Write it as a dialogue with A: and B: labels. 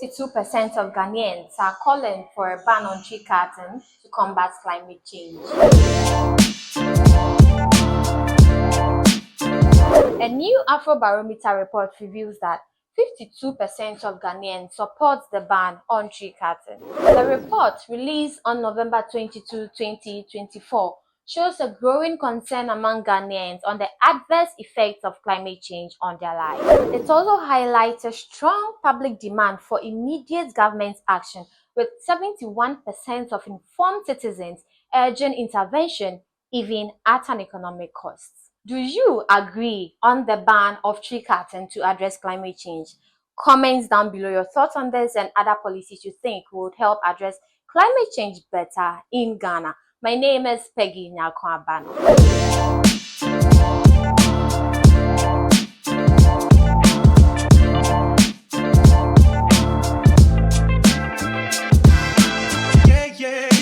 A: 52% of Ghanaians are calling for a ban on tree cutting to combat climate change. A new Afrobarometer report reveals that 52% of Ghanaians support the ban on tree cutting. The report, released on November 22, 2024, shows a growing concern among Ghanaians on the adverse effects of climate change on their lives. It also highlights a strong public demand for immediate government action, with 71% of informed citizens urging intervention, even at an economic cost. Do you agree on the ban of tree cutting to address climate change? Comments down below your thoughts on this and other policies you think would help address climate change better in Ghana. My name is Peggy Nyakwabano.